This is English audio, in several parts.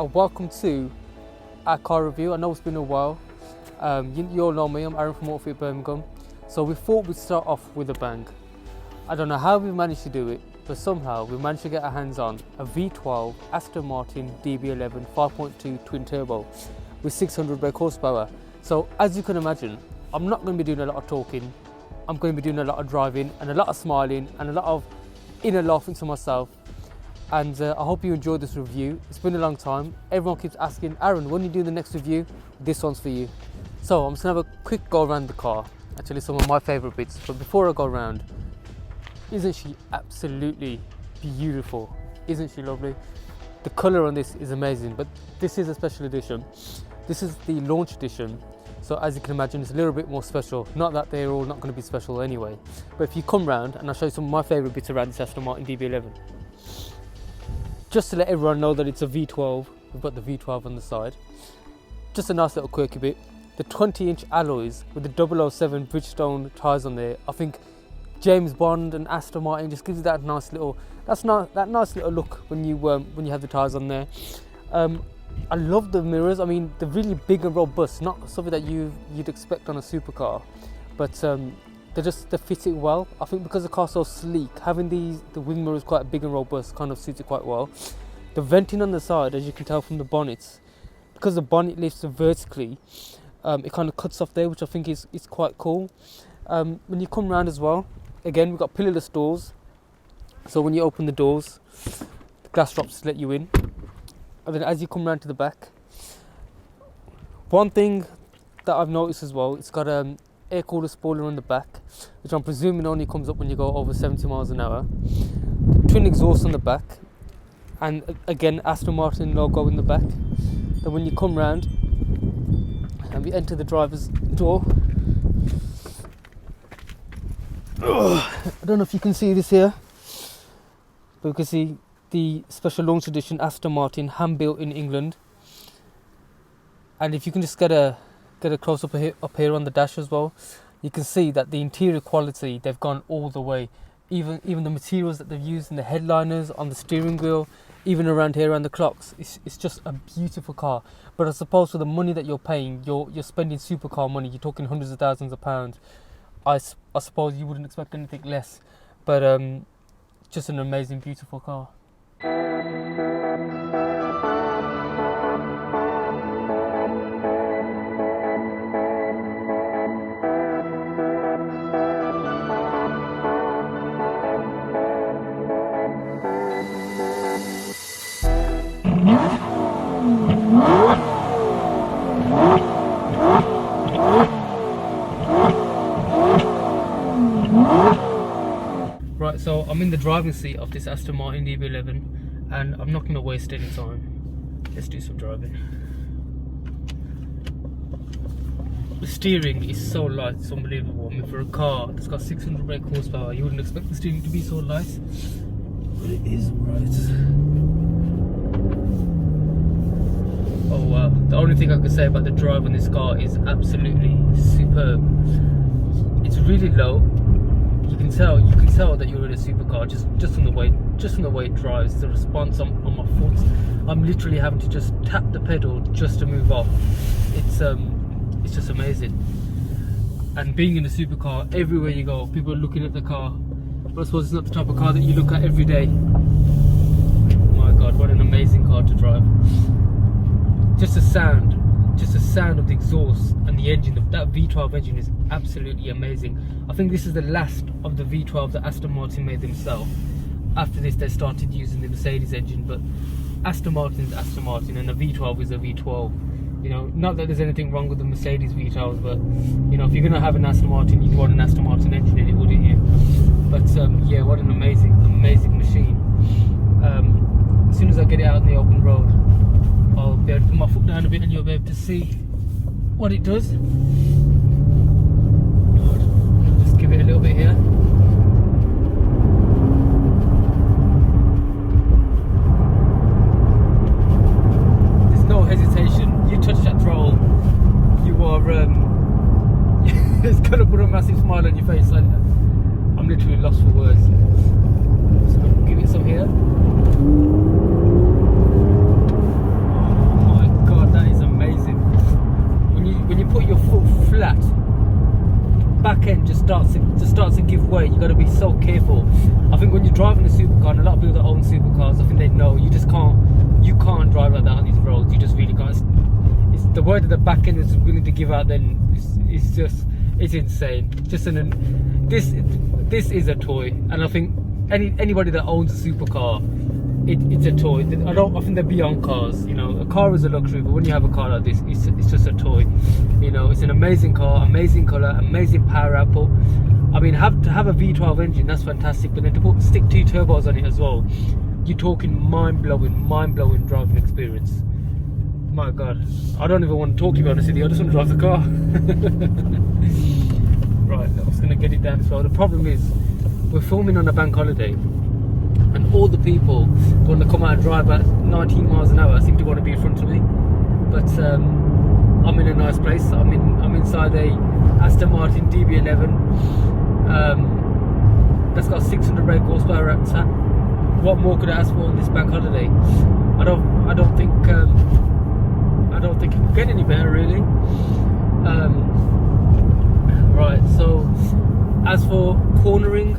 Welcome to our car review. I know it's been a while. You all know me, I'm Aaron from Autofit Birmingham. So we thought we'd start off with a bang. I don't know how we managed to do it, but somehow we managed to get our hands on a V12 Aston Martin DB11 5.2 twin turbo with 600 brake horsepower. So as you can imagine, I'm not going to be doing a lot of talking. I'm going to be doing a lot of driving and a lot of smiling and a lot of inner laughing to myself. And I hope you enjoyed this review. It's been a long time. Everyone keeps asking, Aaron, when you do the next review? This one's for you. So I'm just gonna have a quick go around the car. Actually, some of my favorite bits. But before I go around, isn't she absolutely beautiful? Isn't she lovely? The color on this is amazing, but this is a special edition. This is the launch edition. So as you can imagine, it's a little bit more special. Not that they're all not gonna be special anyway. But if you come round, and I'll show you some of my favorite bits around this Aston Martin DB11. Just to let everyone know that it's a V12, we've got the V12 on the side. Just a nice little quirky bit. The 20-inch alloys with the 007 Bridgestone tyres on there. I think James Bond and Aston Martin just gives you that nice little, that nice little look when you have the tyres on there. I love the mirrors. I mean, they're really big and robust, not something that you'd expect on a supercar, but they fit it well. I think because the car's so sleek, having the wing mirrors quite big and robust kind of suits it quite well. The venting on the side, as you can tell from the bonnets, because the bonnet lifts vertically, it kind of cuts off there, which I think is quite cool. When you come round as well, again, we've got pillarless doors. So when you open the doors, the glass drops to let you in. And then as you come round to the back, one thing that I've noticed as well, it's got air cooler spoiler on the back, which I'm presuming only comes up when you go over 70 miles an hour. Twin exhaust on the back, and again Aston Martin logo in the back. Then when you come round and we enter the driver's door, I don't know if you can see this here, but you can see the special launch edition Aston Martin, hand built in England. And if you can just get a close up here on the dash as well, you can see that the interior quality, they've gone all the way. Even the materials that they've used in the headliners, on the steering wheel, even around here around the clocks, it's just a beautiful car. But I suppose for the money that you're paying, you're spending supercar money, you're talking hundreds of thousands of pounds. I suppose you wouldn't expect anything less, but just an amazing, beautiful car. Right, so I'm in the driving seat of this Aston Martin DB11 and I'm not going to waste any time. Let's do some driving. The steering is so light, it's unbelievable. I mean, for a car that's got 600 brake horsepower, you wouldn't expect the steering to be so light, but it is right. Oh wow, the only thing I could say about the drive on this car is absolutely superb. It's really low. You can tell that you're in a supercar just from the way it drives. The response on my foot, I'm literally having to just tap the pedal just to move off. It's just amazing. And being in a supercar, everywhere you go, people are looking at the car. But I suppose it's not the type of car that you look at every day. My God, what an amazing car to drive. Just the sound of the exhaust and the engine, that V12 engine is absolutely amazing. I think this is the last of the V12 that Aston Martin made themselves. After this they started using the Mercedes engine, but Aston Martin's Aston Martin and a V12 is a V12. You know, not that there's anything wrong with the Mercedes V12s, but you know, if you're going to have an Aston Martin, you'd want an Aston Martin engine in it, wouldn't you? But yeah, what an amazing machine. As soon as I get it out in the open road, I'll be able to put my foot down a bit and you'll be able to see what it does. Just give it a little bit here. There's no hesitation. You touch that throttle, you are it's gonna put a massive smile on your face. I'm literally lost for words. Just gonna give it some here. starts to give way. You got to be so careful. I think when you're driving a supercar, and a lot of people that own supercars, I think they know you can't drive like that on these roads. You just really can't. It's the word that the back end is willing to give out. Then it's insane. This is a toy, and I think anybody that owns a supercar, it's a toy. I think they're beyond cars. You know, a car is a luxury, but when you have a car like this, it's just a toy. You know, it's an amazing car, amazing colour, amazing power output. I mean, to have a V12 engine, that's fantastic, but then to stick 2 turbos on it as well, you're talking mind-blowing driving experience. My God, I don't even want to talk to you, honestly. I just want to drive the car. Right, I was going to get it down as well. The problem is, we're filming on a bank holiday, and all the people who want to come out and drive at 19 miles an hour seem to want to be in front of me. But I'm in a nice place. I'm inside a Aston Martin DB11. That's got 600 brake horsepower at that. What more could I ask for on this bank holiday? I don't think it can get any better, really. Right, so as for cornering,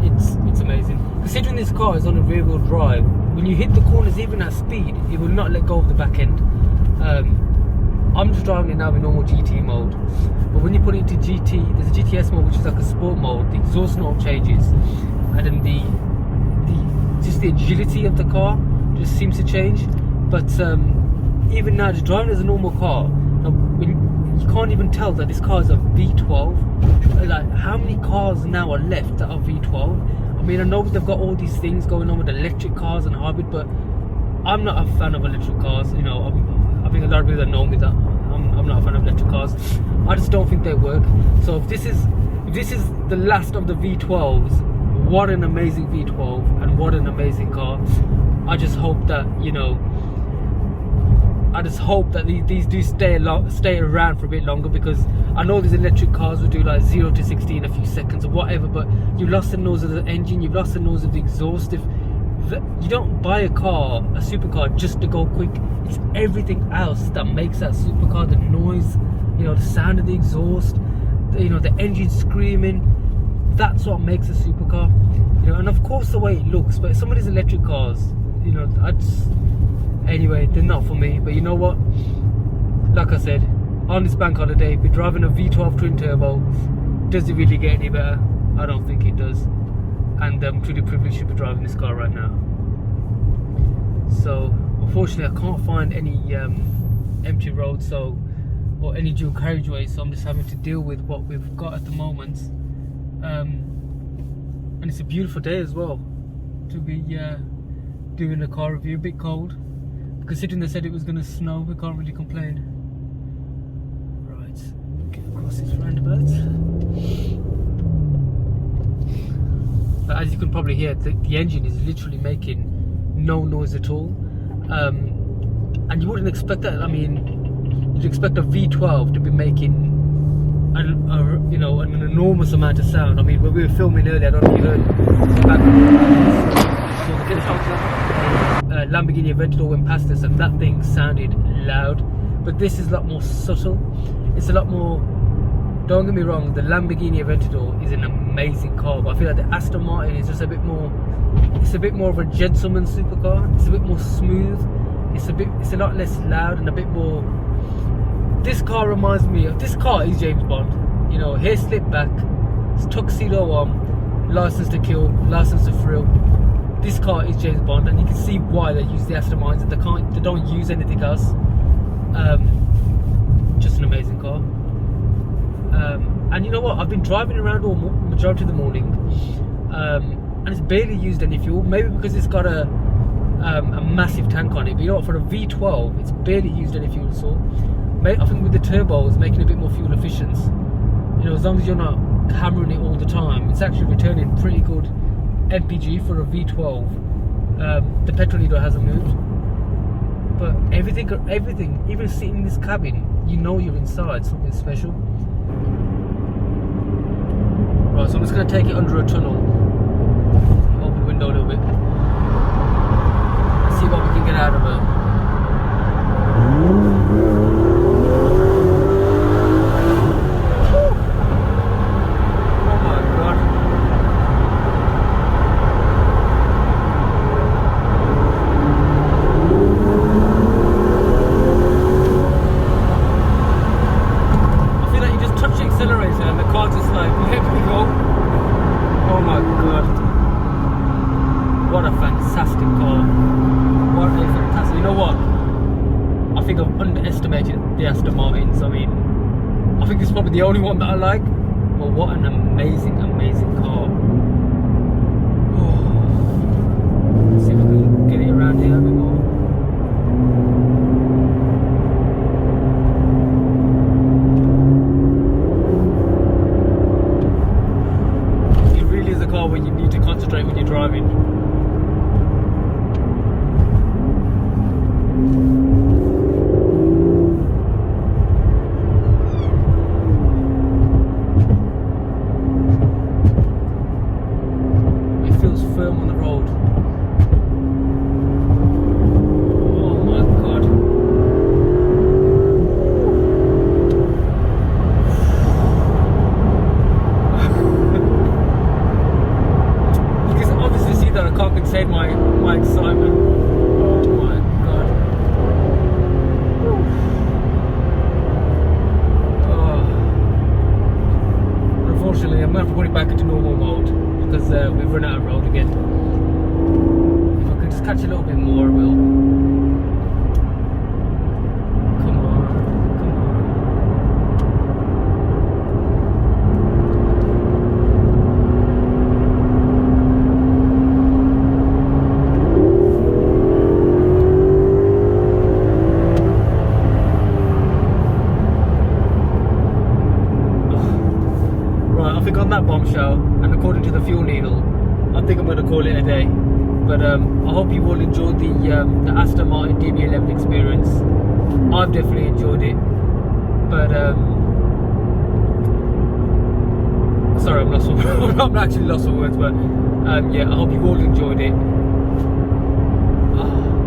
it's amazing. Considering this car is on a rear wheel drive, when you hit the corners even at speed, it will not let go of the back end. I'm just driving it now in normal GT mode, but when you put it into GT, there's a GTS mode which is like a sport mode. The exhaust note changes, and then the agility of the car just seems to change. But even now, just driving as a normal car, you can't even tell that this car is a V12. Like, how many cars now are left that are V12? I mean, I know they've got all these things going on with electric cars and hybrid, but I'm not a fan of electric cars. You know, I think a lot of people that know me that I'm not a fan of electric cars. I just don't think they work. So if this is the last of the V12s, what an amazing V12 and what an amazing car. I just hope that, you know, these do stay around for a bit longer, because I know these electric cars will do like 0 to 60 in a few seconds or whatever, but you've lost the nose of the engine, you've lost the nose of the exhaust. You don't buy a supercar just to go quick. It's everything else that makes that supercar. The noise, you know, the sound of the exhaust, the engine screaming. That's what makes a supercar. You know, and of course the way it looks. But some of these electric cars, you know, anyway, they're not for me. But you know what? Like I said, on this bank holiday, be driving a V12 twin turbo. Does it really get any better? I don't think it does. And I'm truly privileged to be driving this car right now. So unfortunately I can't find any empty roads or any dual carriageway, so I'm just having to deal with what we've got at the moment. And it's a beautiful day as well to be doing a car review. A bit cold, considering they said it was going to snow. We can't really complain. Right, get across this roundabout. But as you can probably hear, the engine is literally making no noise at all, and you wouldn't expect that. I mean, you'd expect a V12 to be making an enormous amount of sound. I mean, when we were filming earlier, I don't know if you heard the back. Lamborghini Aventador went past us, and that thing sounded loud. But this is a lot more subtle. It's a lot more. Don't get me wrong, the Lamborghini Aventador is an amazing car, but I feel like the Aston Martin is just a bit more. It's a bit more of a gentleman supercar. It's a bit more smooth. It's a lot less loud and a bit more. This car reminds me of. This car is James Bond. You know, hair slicked back, it's tuxedo on, license to kill, license to thrill. This car is James Bond, and you can see why they use the Aston Martins. They don't use anything else. Just an amazing car. And you know what? I've been driving around all majority of the morning, and it's barely used any fuel. Maybe because it's got a massive tank on it. But you know what? For a V12, it's barely used any fuel at all. I think with the turbos, making it a bit more fuel efficient. You know, as long as you're not hammering it all the time, it's actually returning pretty good MPG for a V12. The petrol needle hasn't moved, but everything, even sitting in this cabin, you know you're inside something special. Right, so I'm just going to take it under a tunnel, open the window a little bit, and see what we can get out of it. I think I've underestimated the Aston Martins. I mean, I think it's probably the only one that I like. But what an amazing, amazing car. Let's see if I can get it around here a bit more. It really is a car where you need to concentrate when you're driving. Firm on the road. Oh my god. You can obviously see that I can't contain my excitement. Oh my god. Oh. Unfortunately, I'm going to have to put it back into normal mode. Because we've run out of road again. If I could just catch a little bit more, I will. Come on, come Right, I think on that bombshell, and according to the fuel needle, I think I'm going to call it a day. But I hope you all enjoyed the Aston Martin DB11 experience. I've definitely enjoyed it. But sorry, I'm lost for I'm actually lost for words. But yeah, I hope you all enjoyed it.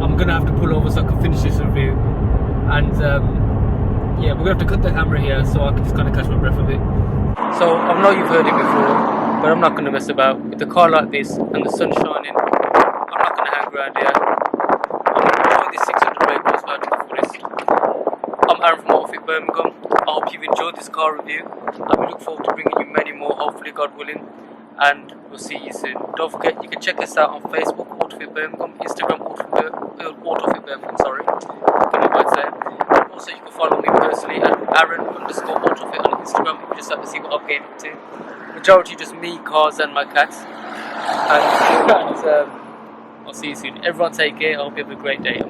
I'm going to have to pull over so I can finish this review. And yeah, we're going to have to cut the camera here so I can just kind of catch my breath a bit. So I know you've heard it before, but I'm not going to mess about. With a car like this and the sun shining, I'm not going to hang around here. I'm going to enjoy this 600 brake horsepower to the fullest. I'm Aaron from Autofit Birmingham. I hope you've enjoyed this car review, and we look forward to bringing you many more, hopefully God willing, and we'll see you soon. Don't forget, you can check us out on Facebook, Autofit Birmingham, Instagram, Autofit Birmingham, sorry. Also, you can follow me personally at Aaron_Autofit on Instagram if you just have to see what I'm getting up to. Majority just me, cars and my cats. And I'll see you soon. Everyone take care. I hope you have a great day.